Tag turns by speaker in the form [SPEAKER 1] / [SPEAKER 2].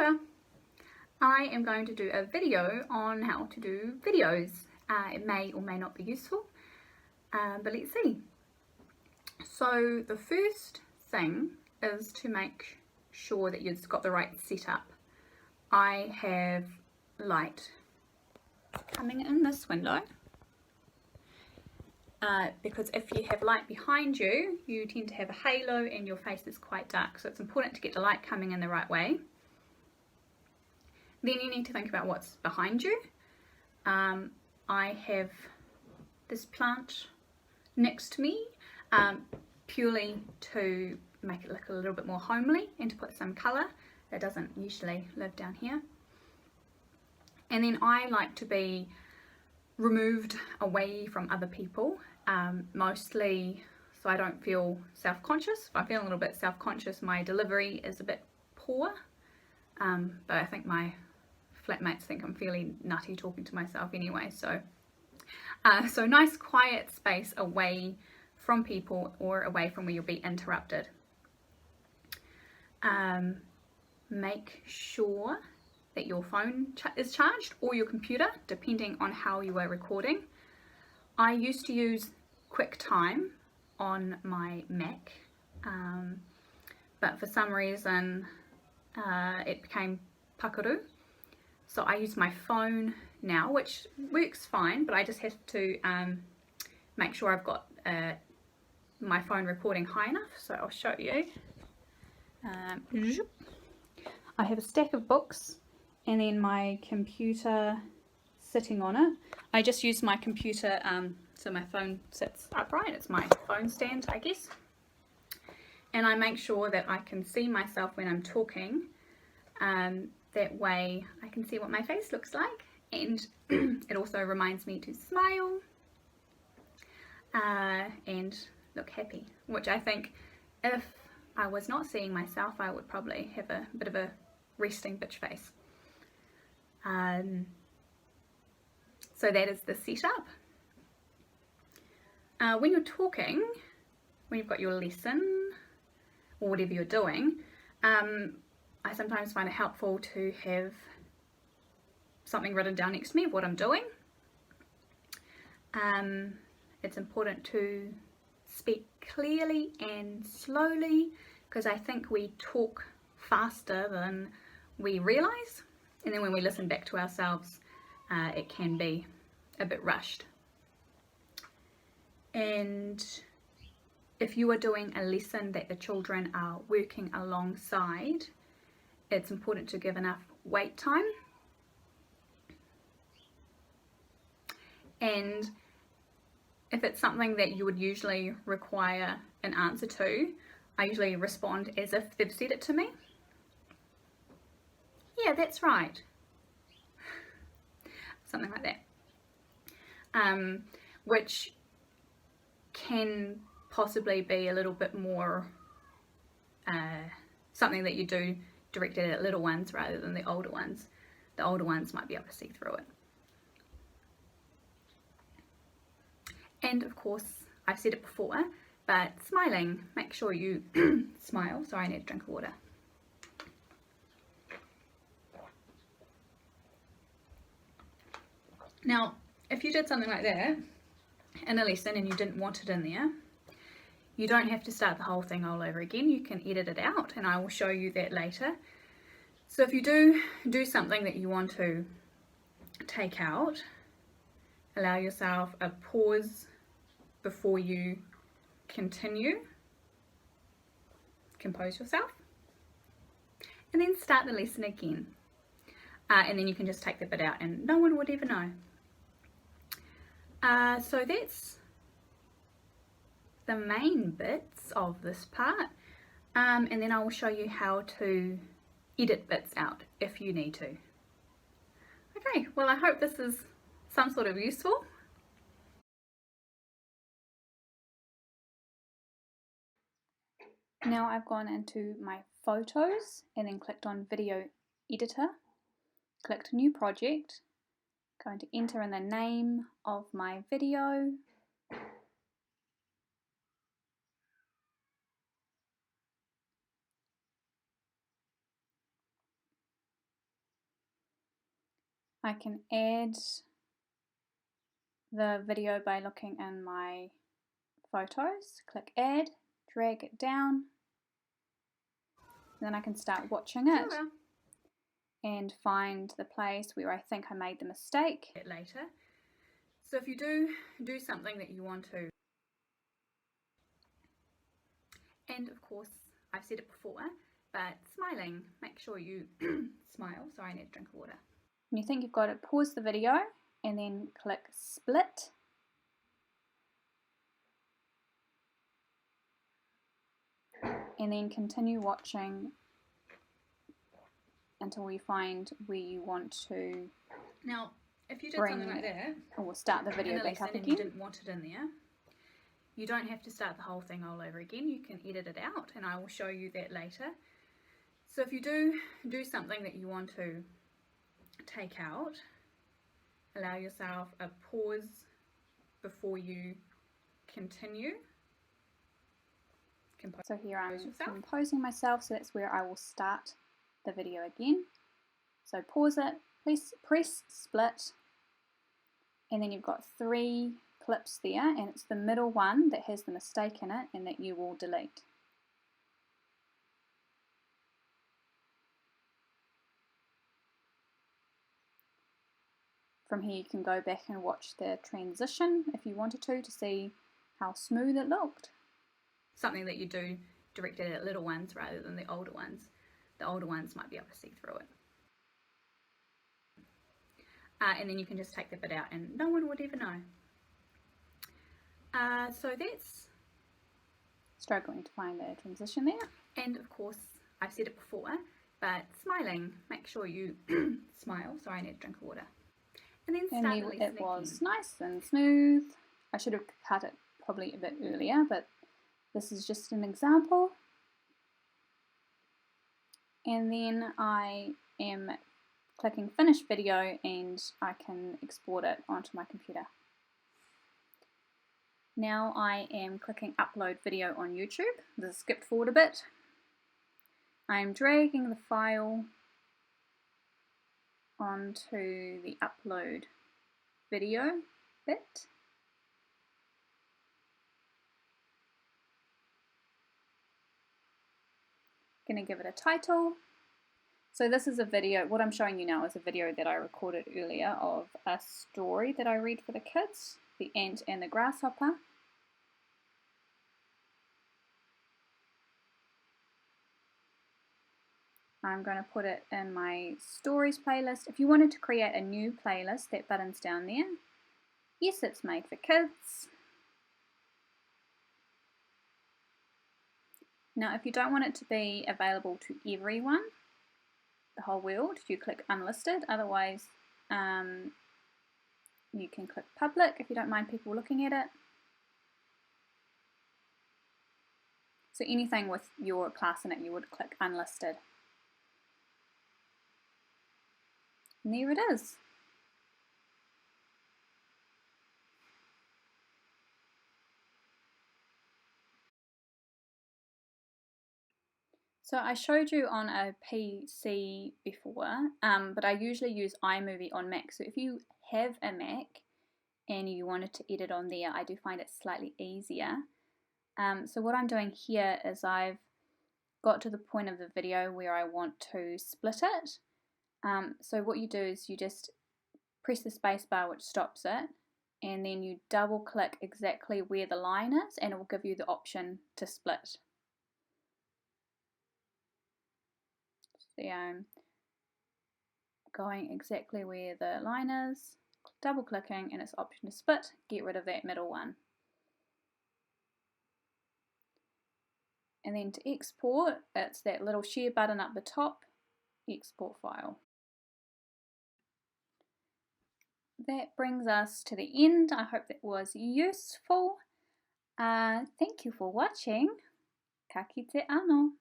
[SPEAKER 1] Rebecca. I am going to do a video on how to do videos. It may or may not be useful, but let's see. So the first thing is to make sure that you've got the right setup. I have light coming in this window because if you have light behind you, you tend to have a halo and your face is quite dark, so it's important to get the light coming in the right way. Then you need to think about what's behind you. I have this plant next to me purely to make it look a little bit more homely and to put some colour. It doesn't usually live down here. And then I like to be removed away from other people, mostly so I don't feel self-conscious. If I feel a little bit self-conscious, my delivery is a bit poor, but I think my flatmates think I'm fairly nutty talking to myself anyway, so nice quiet space away from people or away from where you'll be interrupted. Make sure that your phone is charged or your computer, depending on how you are recording. I used to use QuickTime on my Mac, but for some reason it became Pakaru. So I use my phone now, which works fine, but I just have to make sure I've got my phone recording high enough. So I'll show you. I have a stack of books and then my computer sitting on it. I just use my computer so my phone sits upright. It's my phone stand, I guess. And I make sure that I can see myself when I'm talking. That way I can see what my face looks like, and it also reminds me to smile and look happy, which I think if I was not seeing myself I would probably have a bit of a resting bitch face. So that is the setup. When you're talking, when you've got your lesson or whatever you're doing, I sometimes find it helpful to have something written down next to me of what I'm doing. It's important to speak clearly and slowly because I think we talk faster than we realise, and then when we listen back to ourselves it can be a bit rushed. And if you are doing a lesson that the children are working alongside, it's important to give enough wait time. And if it's something that you would usually require an answer to, I usually respond as if they've said it to me. Yeah, that's right. Something like that. Which can possibly be a little bit more something that you do directed at little ones rather than the older ones. The older ones might be able to see through it. And of course, I've said it before, but smiling. Make sure you smile. Sorry, I need a drink of water. Now, if you did something like that in a lesson and you didn't want it in there, you don't have to start the whole thing all over again. You can edit it out, and I will show you that later. So if you do something that you want to take out, allow yourself a pause before you continue. Compose yourself. And then start the lesson again. And then you can just take the bit out and no one would ever know. So that's the main bits of this part, and then I will show you how to edit bits out if you need to. Okay, well I hope this is some sort of useful. Now I've gone into my photos and then clicked on video editor, clicked new project, going to enter in the name of my video, I can add the video by looking in my photos, click add, drag it down, and then I can start watching it and find the place where I think I made the mistake later. So if you do something that you want to, and of course I've said it before, but smiling, make sure you smile. Sorry, I need a drink of water. When you think you've got it, pause the video and then click split. And then continue watching until you find where you want to. Now, if you did something like that, or start the video back up again, and you didn't want it in there, you don't have to start the whole thing all over again. You can edit it out, and I will show you that later. So if you do something that you want to take out, allow yourself a pause before you continue. So here I'm composing myself, so that's where I will start the video again. So pause it, press split, and then you've got 3 clips there, and it's the middle one that has the mistake in it and that you will delete. From here you can go back and watch the transition if you wanted to see how smooth it looked. Something that you do directed at little ones rather than the older ones. The older ones might be able to see through it. And then you can just take the bit out and no one would ever know. So that's struggling to find the transition there. And of course, I've said it before, but smiling, make sure you smile. Sorry, I need a drink of water. And then start it was nice and smooth. I should have cut it probably a bit earlier, but this is just an example. And then I am clicking finish video and I can export it onto my computer. Now I am clicking upload video on YouTube. This is skipped forward a bit. I'm dragging the file onto the upload video bit. Going to give it a title. So this is a video, what I'm showing you now is a video that I recorded earlier of a story that I read for the kids, The Ant and the Grasshopper. I'm going to put it in my stories playlist. If you wanted to create a new playlist, that button's down there. Yes, it's made for kids. Now, if you don't want it to be available to everyone, the whole world, you click unlisted. Otherwise, you can click public if you don't mind people looking at it. So anything with your class in it, you would click unlisted. And there it is. So I showed you on a PC before, but I usually use iMovie on Mac. So if you have a Mac and you wanted to edit on there, I do find it slightly easier. So what I'm doing here is I've got to the point of the video where I want to split it. So what you do is you just press the space bar, which stops it, and then you double click exactly where the line is and it will give you the option to split. So I'm going exactly where the line is, double clicking, and it's option to split, get rid of that middle one. And then to export, it's that little share button up the top, export file. That brings us to the end. I hope that was useful. Thank you for watching. Ka kite anō.